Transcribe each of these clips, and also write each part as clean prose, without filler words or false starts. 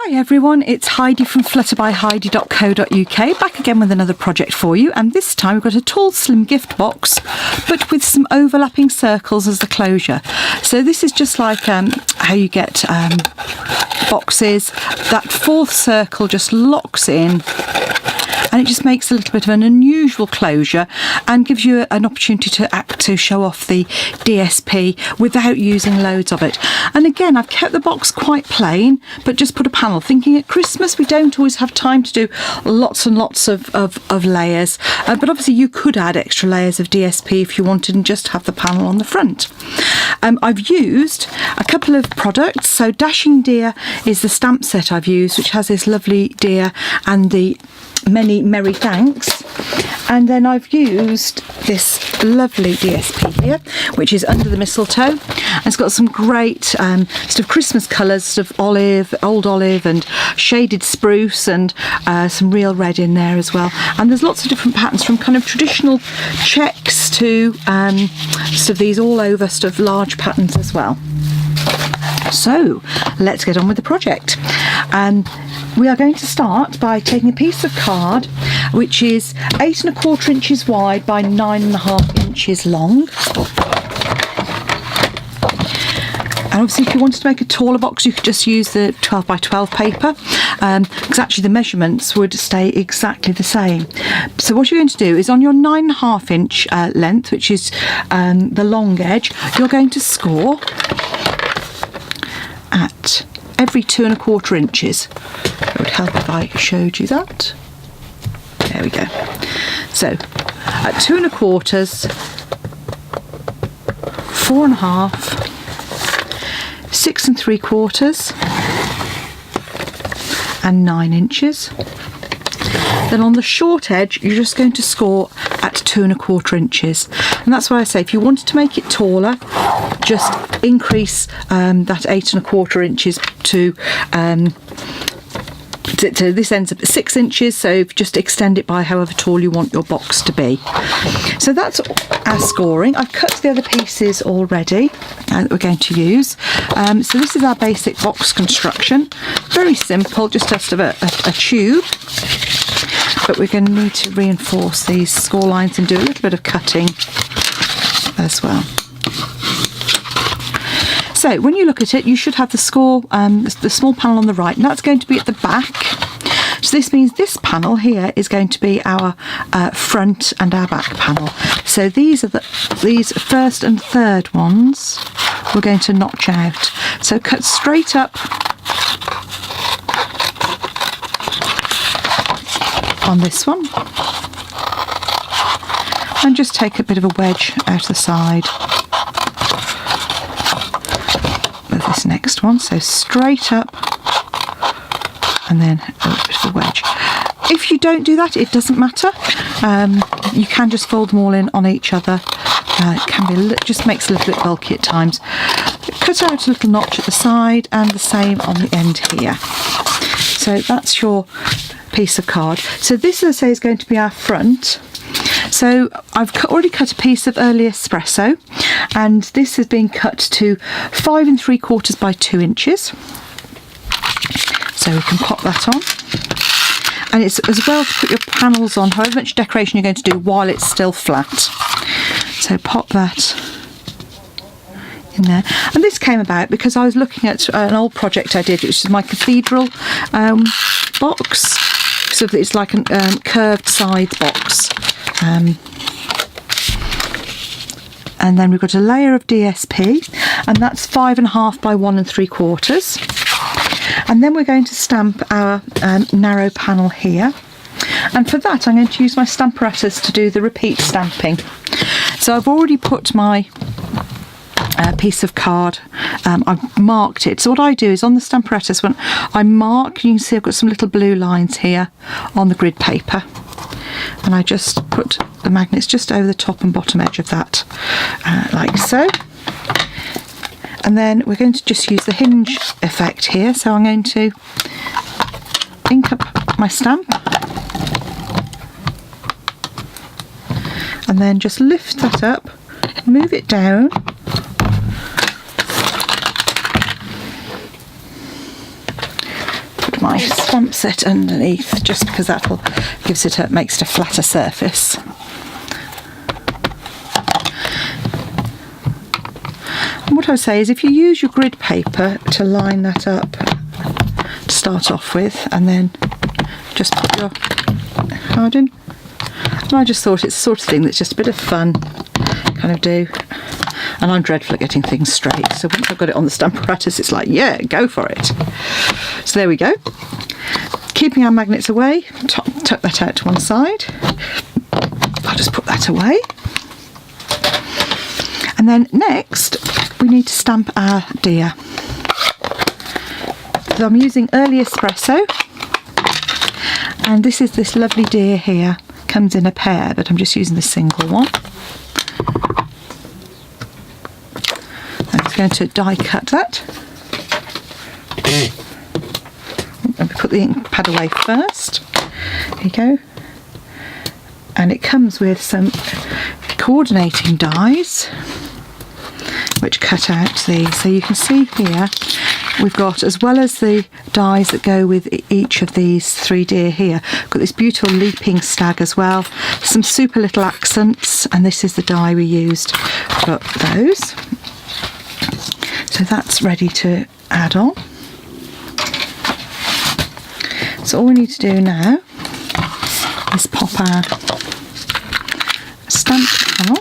Hi everyone, it's Heidi from flutterbyheidi.co.uk, back again with another project for you, and this time we've got a tall slim gift box but with some overlapping circles as the closure. So this is just like how you get boxes. That fourth circle just locks in and it just makes a little bit of an unusual closure and gives you an opportunity to show off the DSP without using loads of it. And again, I've kept the box quite plain but just put a panel, thinking at Christmas we don't always have time to do lots and lots of layers, but obviously you could add extra layers of DSP if you wanted and just have the panel on the front. I've used a couple of products. So Dashing Deer is the stamp set I've used, which has this lovely deer and the many merry thanks, and then I've used this lovely DSP here which is Under the Mistletoe, and it's got some great sort of Christmas colours, sort of olive, old olive and shaded spruce, and some real red in there as well, and there's lots of different patterns from kind of traditional checks to sort of these all over sort of large patterns as well. So let's get on with the project. We are going to start by taking a piece of card which is 8 1/4 inches wide by 9 1/2 inches long. And obviously if you wanted to make a taller box you could just use the 12 by 12 paper, because actually the measurements would stay exactly the same. So what you're going to do is on your 9 1/2 inch length, which is the long edge, you're going to score at every 2 1/4 inches. It would help if I showed you that. There we go. So at 2 1/4, 4 1/2, 6 3/4 and 9 inches. Then on the short edge you're just going to score at 2 1/4 inches, and that's why I say if you wanted to make it taller just increase that 8 1/4 inches to this ends up at 6 inches, so just extend it by however tall you want your box to be. So that's our scoring. I've cut the other pieces already that we're going to use. So this is our basic box construction. Very simple, just a tube, but we're going to need to reinforce these score lines and do a little bit of cutting as well. So when you look at it, you should have the score, the small panel on the right, and that's going to be at the back. So this means this panel here is going to be our front and our back panel. So these are these first and third ones we're going to notch out. So cut straight up on this one, and just take a bit of a wedge out of the side with this next one. So straight up and then a little bit of a wedge. If you don't do that, it doesn't matter. You can just fold them all in on each other. It can be just makes it a little bit bulky at times. Cut out a little notch at the side and the same on the end here. So that's your piece of card. So this, as I say, is going to be our front. So I've already cut a piece of early espresso, and this has been cut to 5 3/4 by 2 inches. So we can pop that on, and it's as well to put your panels on however much decoration you're going to do while it's still flat. So pop that in there, and this came about because I was looking at an old project I did, which is my cathedral box. So it's like a curved sides box, and then we've got a layer of DSP, and that's 5 1/2 by 1 3/4. And then we're going to stamp our narrow panel here, and for that I'm going to use my stamparatus to do the repeat stamping. So I've already put my piece of card, I've marked it. So what I do is on the stamparatus, when I mark, you can see I've got some little blue lines here on the grid paper, and I just put the magnets just over the top and bottom edge of that, like so. And then we're going to just use the hinge effect here. So I'm going to ink up my stamp and then just lift that up, move it down, my stamp set underneath, just because that makes it a flatter surface. And what I would say is, if you use your grid paper to line that up to start off with, and then just put your card in. And I just thought it's the sort of thing that's just a bit of fun, kind of do. And I'm dreadful at getting things straight, so once I've got it on the stamp apparatus, it's like, yeah, go for it. So there we go. Keeping our magnets away, tuck that out to one side. I'll just put that away. And then next, we need to stamp our deer. So I'm using early espresso, and this is this lovely deer here. Comes in a pair, but I'm just using the single one. I'm just going to die cut that. Let me put the ink pad away first. There you go. And it comes with some coordinating dies, which cut out these. So you can see here we've got, as well as the dies that go with each of these 3 deer here, we've got this beautiful leaping stag as well, some super little accents, and this is the die we used for those. So that's ready to add on. So all we need to do now is pop our stamp panel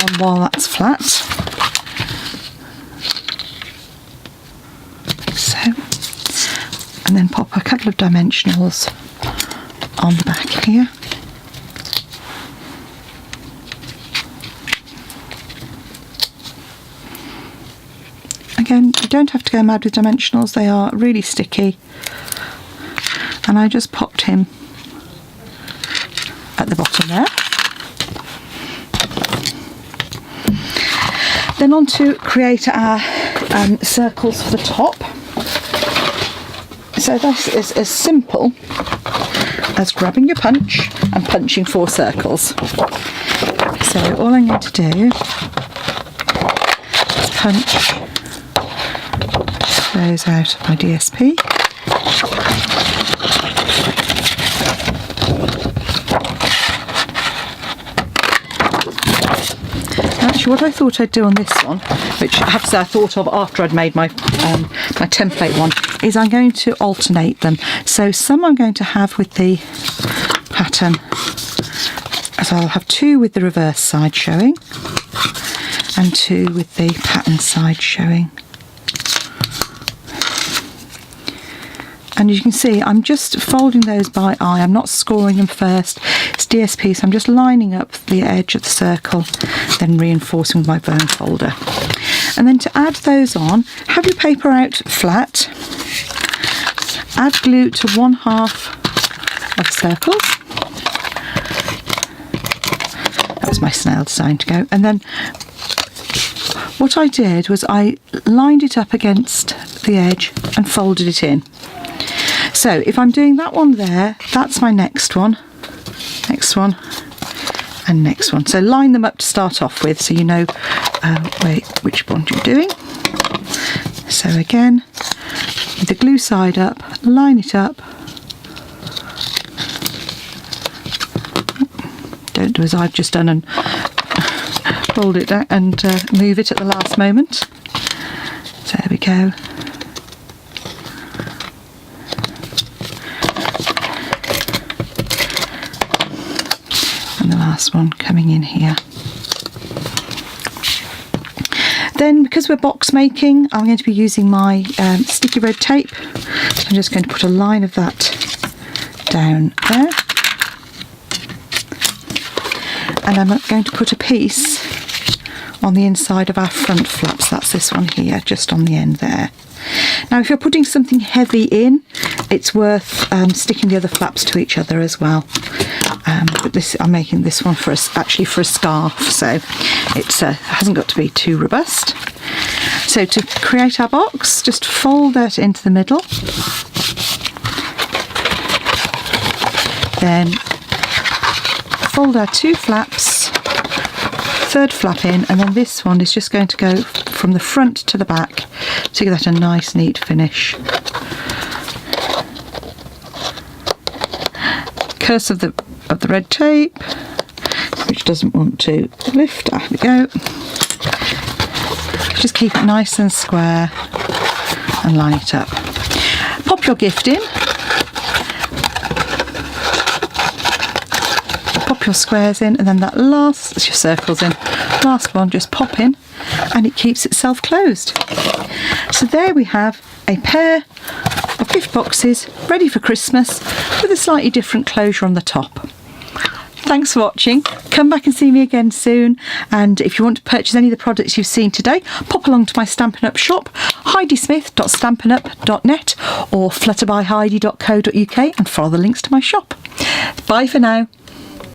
on while that's flat. So, and then pop a couple of dimensionals on the back here. Again, you don't have to go mad with dimensionals, they are really sticky. And I just popped him at the bottom there. Then on to create our circles for the top. So this is as simple as grabbing your punch and punching 4 circles. So all I'm going to do is punch those out of my DSP. Actually, what I thought I'd do on this one, which I have to say I thought of after I'd made my my template one, is I'm going to alternate them. So some I'm going to have with the pattern, so I'll have 2 with the reverse side showing and 2 with the pattern side showing. And you can see I'm just folding those by eye, I'm not scoring them first. It's DSP, so I'm just lining up the edge of the circle, then reinforcing with my bone folder. And then to add those on, have your paper out flat, add glue to 1/2 of the circles. That was my snail design to go. And then what I did was I lined it up against the edge and folded it in. So if I'm doing that one there, that's my next one, and next one. So line them up to start off with, so you know which one you're doing. So again, with the glue side up, line it up. Don't do as I've just done and fold it down and move it at the last moment. So there we go. And the last one coming in here. Then, because we're box making, I'm going to be using my sticky red tape. So I'm just going to put a line of that down there. And I'm going to put a piece on the inside of our front flaps. That's this one here, just on the end there. Now, if you're putting something heavy in, it's worth sticking the other flaps to each other as well. But this, I'm making this one for actually for a scarf, so it hasn't got to be too robust. So to create our box, just fold that into the middle, then fold our 2 flaps, 3rd flap in, and then this one is just going to go from the front to the back to give that a nice neat finish. curse of the red tape, which doesn't want to lift. There we go. Just keep it nice and square and line it up. Pop your gift in. Pop your squares in, and then that last, your circles in, last one just pop in, and it keeps itself closed. So there we have a pair of gift boxes ready for Christmas with a slightly different closure on the top. Thanks for watching. Come back and see me again soon, and if you want to purchase any of the products you've seen today, pop along to my Stampin' Up shop, heidismith.stampinup.net or flutterbyheidi.co.uk, and follow the links to my shop. Bye for now.